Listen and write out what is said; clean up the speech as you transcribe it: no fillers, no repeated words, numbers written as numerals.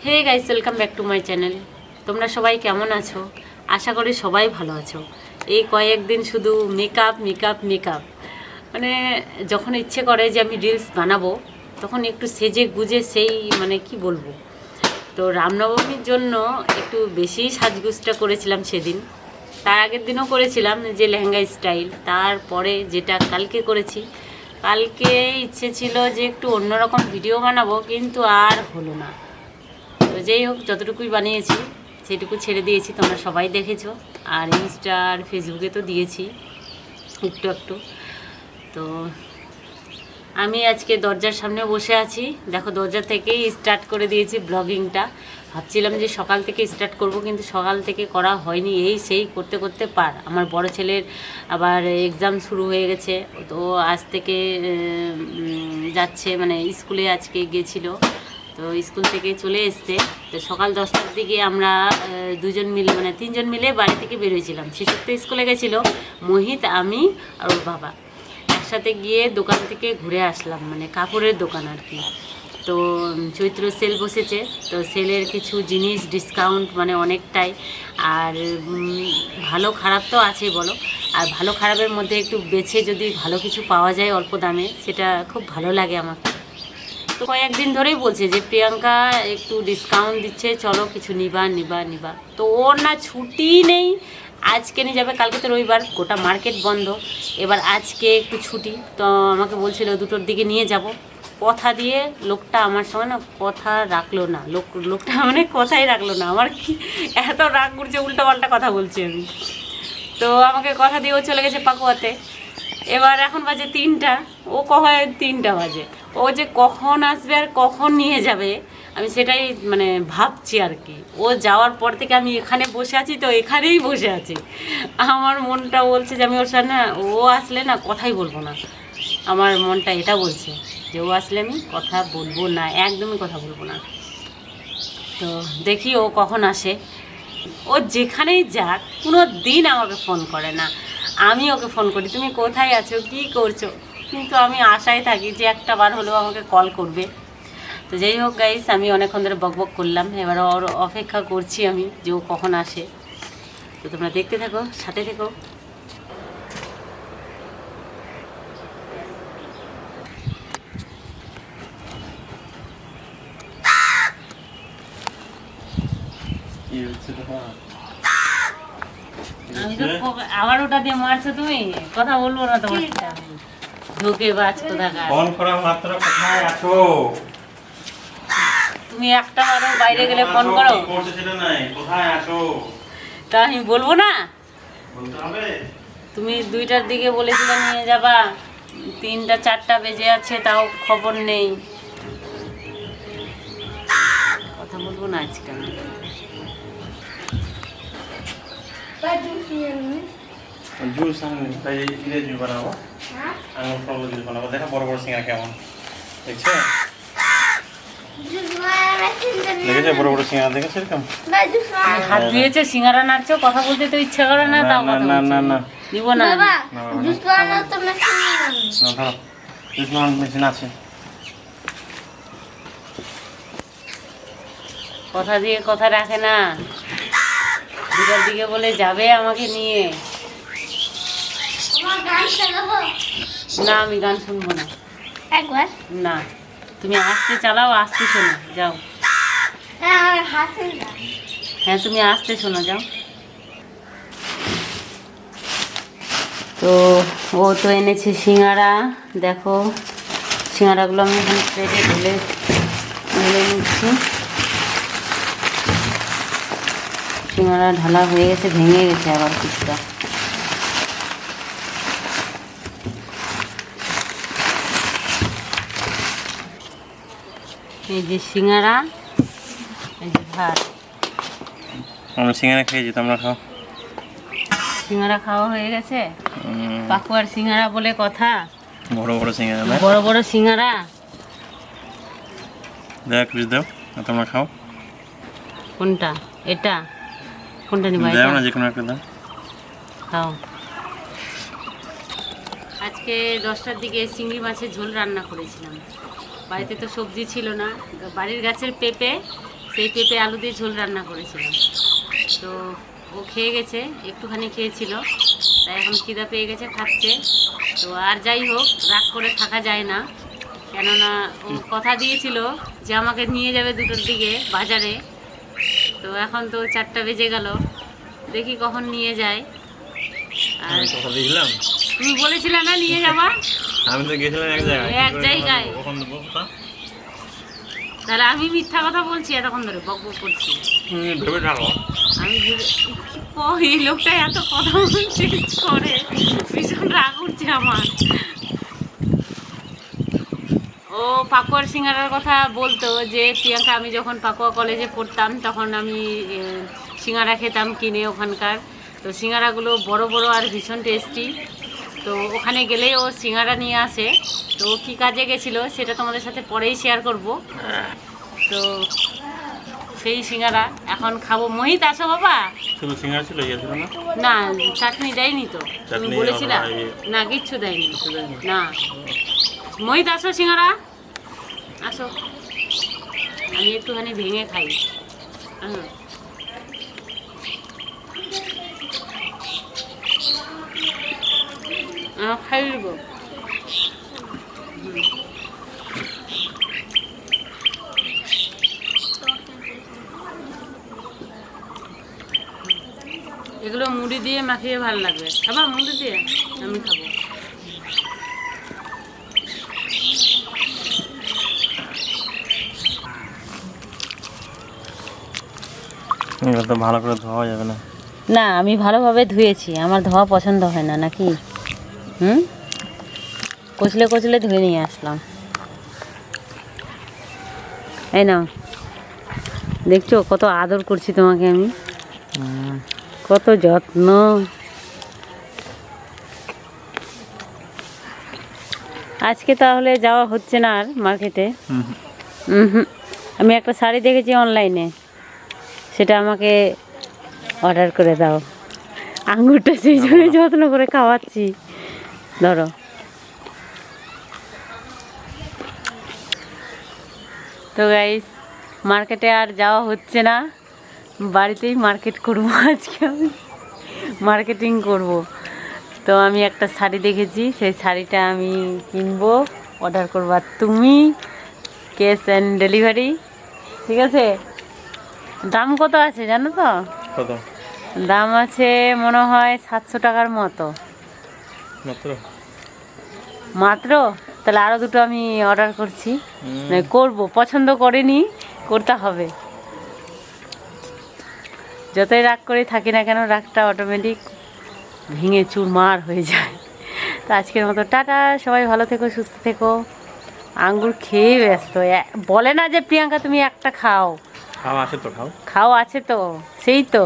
Hey guys, welcome back to my channel. তোমরা সবাই কেমন আছো? আশা করি সবাই ভালো আছো। এই কয়েকদিন শুধু মেকআপ মেকআপ মেকআপ, মানে যখন ইচ্ছে করে যে আমি রিলস বানাবো তখন একটু সেজে গুজে সেই মানে কি বলবো। তো রামনবমীর জন্য একটু বেশি সাজগুজটা করেছিলাম সেদিন, তার আগের দিনও করেছিলাম যে লেহেঙ্গা স্টাইল। তারপরে যেটা কালকে করেছি, কালকে ইচ্ছে ছিল যে একটু অন্যরকম ভিডিও বানাবো, কিন্তু আর হলো না। তো যেই হোক, যতটুকুই বানিয়েছি সেটুকু ছেড়ে দিয়েছি, তোমরা সবাই দেখেছো। আর ইনস্টা আর ফেসবুকে তো দিয়েছি একটু একটু। তো আমি আজকে দরজার সামনে বসে আছি, দেখো দরজা থেকেই স্টার্ট করে দিয়েছি ব্লগিংটা। ভাবছিলাম যে সকাল থেকে স্টার্ট করব, কিন্তু সকাল থেকে করা হয়নি। এই সেই করতে করতে আমার বড় ছেলের আবার এক্সাম শুরু হয়ে গেছে। তো আজ থেকে যাচ্ছে, মানে স্কুলে আজকে গেছিলো, তো স্কুল থেকে চলে এসছে। তো সকাল 10টার দিকে আমরা দুজন মিলে, মানে তিনজন মিলে বাড়ি থেকে বেরিয়েছিলাম। শিশুর তো স্কুলে গেছিলো, মোহিত, আমি আর ওর বাবা একসাথে গিয়ে দোকান থেকে ঘুরে আসলাম, মানে কাপড়ের দোকান আর কি। তো চৈত্র সেল বসেছে, তো সেলের কিছু জিনিস ডিসকাউন্ট মানে অনেকটাই। আর ভালো খারাপ তো আছেই বলো, আর ভালো খারাপের মধ্যে একটু বেছে যদি ভালো কিছু পাওয়া যায় অল্প দামে, সেটা খুব ভালো লাগে আমার। তো কয়েকদিন ধরেই বলছে যে প্রিয়াঙ্কা একটু ডিসকাউন্ট দিচ্ছে, চলো কিছু নিবা নিবা নিবা। তো ওর না ছুটি নেই, আজকে নিয়ে যাবে, কালকে তো রবিবার, গোটা মার্কেট বন্ধ। এবার আজকে একটু ছুটি, তো আমাকে বলছিল 2টোর দিকে নিয়ে যাব। কথা দিয়ে লোকটা আমার সঙ্গে না কথা রাখলো না, লোকটা মানে কথাই রাখলো না। আমার কি এত রাগ করছে, উল্টোপাল্টা কথা বলছি আমি। তো আমাকে কথা দিয়েও চলে গেছে পাকুয়াতে। এবার এখন বাজে 3টা, ও কখন 3টা বাজে, ও যে কখন আসবে আর কখন নিয়ে যাবে আমি সেটাই মানে ভাবছি আর কি। ও যাওয়ার পর থেকে আমি এখানে বসে আছি, তো এখানেই বসে আছি। আমার মনটা বলছে যে আমি ওর সাথে না, ও আসলে না কথাই বলবো না। আমার মনটা এটা বলছে যে ও আসলে আমি কথা বলবো না, একদমই কথা বলবো না। তো দেখি ও কখন আসে। ও যেখানেই যাক কোনো দিন আমাকে ফোন করে না, আমি ওকে ফোন করি, তুমি কোথায় আছো, কী করছো, কিন্তু আমি আশায় থাকি যে একটা বার হলেও আমাকে কল করবে। তো যাই হোক গাইস, আমি অনেকক্ষণ ধরে বকবক করলাম, এবার ওর অপেক্ষা করছি আমি যে ও কখন আসে। তো তোমরা দেখতে থাকো, সাথে থেকো। আমি তো আবার ওটা দিয়ে মারছো তুমি, কথা বলবো না তোমার সাথে আমি। ঢোকে বাজ কোথাকার। ফোন করা মাত্র কোথায় আছো? তুমি একটা বারও বাইরে গেলে ফোন করো, কোথায় আছো তা আমি বলবো না? বলতে হবে। তুমি 2টার দিকে বলেছিলে নিয়ে যাবা, 3টা 4টা বেজে আছে, তাও খবর নেই। কথা বলবো না আজকে আমি। জুস তাই ইয়ে জুস বানাবো, আঙুর ফল জুস বানাবো। দেখো বড় বড় সিঙ্গারা কেমন দেখছো, দেখেছো বড় বড় সিঙ্গারা দেখেছো এরকম। হাত দিয়েছে সিঙ্গারা নাড়ছো, কথা বলতে তো ইচ্ছা করে না, তাও কথা না না বলছো। না দিব না জুস বানাবো মেশিন আছে। কথা দিয়ে কথা রাখে না, 2টার দিকে বলে যাবে আমাকে নিয়ে। না, আমি গান শুনবো না একবার না, তুমি আস্তে চালাও, আস্তে শোনো, যাও। হ্যাঁ, তুমি আস্তে শোনো, যাও। তো ও তো এনেছে সিঙ্গারা, দেখো সিঙ্গারাগুলো আমি এখানে প্লেটে ঢেলে নিচ্ছি। সিঙ্গারা ঢালা হয়ে গেছে, ভেঙে গেছে আবার কিছুটা। এই যে সিঙ্গারা, এই যে ভাত। আমরা সিঙ্গারা খেয়েছি, তোমরা খাও। সিঙ্গারা খাওয়া হয়ে গেছে, পাকুয়ার সিঙ্গারা বলে কথা। বড় বড় সিঙ্গারা, বড় বড় সিঙ্গারা। দেখ পিস দাও, তোমরা খাও। কোনটা? এটা কোনটা নিবা? দাও না, যে কোনো একটা দাও, খাও। আজকে 10টার দিকে চিংড়ি মাছের ঝোল রান্না করেছিলাম। বাড়িতে তো সবজি ছিল না, বাড়ির গাছের পেঁপে সেই পেঁপে আলু দিয়ে ঝোল রান্না করেছিলাম। তো ও খেয়ে গেছে, একটুখানি খেয়েছিল, তাই এখন খিদা পেয়ে গেছে, খাচ্ছে। তো আর যাই হোক, রাগ করে থাকা যায় না, কেননা ও কথা দিয়েছিল যে আমাকে নিয়ে যাবে 2টোর দিকে বাজারে। তো এখন তো 4টা বেজে গেল, দেখি কখন নিয়ে যায়। আর কথা দিয়েছিলাম, তুমি বলেছিলে না নিয়ে যাবা? আমি তো গেছিলাম এক জায়গায়। তাহলে আমি মিথ্যা কথা বলছি, এতক্ষণ ধরে বক বক করছি। ভেবে থাকো। আমি এই লোকটা এত কথা বলছে করে, ভীষণ রাগ উঠছে আমার। ও পাকুয়ার সিঙ্গারার কথা বলতো যে প্রিয়াঙ্কা, আমি যখন পাকুয়া কলেজে পড়তাম তখন আমি সিঙ্গারা খেতাম কিনে ওখানকার। তো সিঙ্গারাগুলো বড় বড় আর ভীষণ টেস্টি। তো ওখানে গেলেই ও সিঙ্গারা নিয়ে আসে। তো ও কী কাজে গেছিলো সেটা তোমাদের সাথে পরেই শেয়ার করব। তো সেই সিঙ্গারা এখন খাবো। মোহিত, আসো বাবা। শুধু সিঙ্গারা ছিল, ইয়ে ছিল না? না, চাটনি দেয়নি তো, তুমি চাটনি বলেছিলা। আর না, কিচ্ছু দেয়নি। না, মোহিত আসো, সিঙ্গারা আসো। আমি একটুখানি ভেঙে খাই। খাই দেবো। এগুলো মুড়ি দিয়ে মাখিয়ে ভালো লাগবে। খাবা মুড়ি দিয়ে? আমি খাবো। তো ভালো করে ধোয়া যাবে না। না, আমি ভালোভাবে ধুয়েছি, আমার ধোয়া পছন্দ হয় না নাকি? কচলে কচলে ধুয়ে নিয়ে আসলাম। এই নাও, দেখছো কত আদর করছি তোমাকে আমি, কত যত্ন। আজকে তাহলে যাওয়া হচ্ছে না আর মার্কেটে। আমি একটা শাড়ি দেখেছি অনলাইনে, সেটা আমাকে অর্ডার করে দাও। আঙুরটা সেই জন্য যত্ন করে খাওয়াচ্ছি। ধরো। তো গাইস, মার্কেটে আর যাওয়া হচ্ছে না, বাড়িতেই মার্কেট করবো আজকে। আমি মার্কেটিং করব। তো আমি একটা শাড়ি দেখেছি, সেই শাড়িটা আমি কিনবো, অর্ডার করবো। আর তুমি ক্যাশ অ্যান্ড ডেলিভারি, ঠিক আছে? দাম কত আছে জানো তো? কত দাম আছে মনে হয় 700 টাকার মতো। মাত্র? মাত্র? তাহলে আরও 2টো আমি অর্ডার করছি, করব। পছন্দ করিনি, করতে হবে। যতই রাগ করে থাকি না কেন, রাগটা অটোমেটিক ভেঙে চুরমার হয়ে যায়। তো আজকের মতো টাটা, সবাই ভালো থেকো, সুস্থ থেকো। আঙ্গুর খেয়ে ব্যস্ত, বলে না যে প্রিয়াঙ্কা তুমি একটা খাও। খাও আছে তো, খাও খাও আছে তো, সেই তো।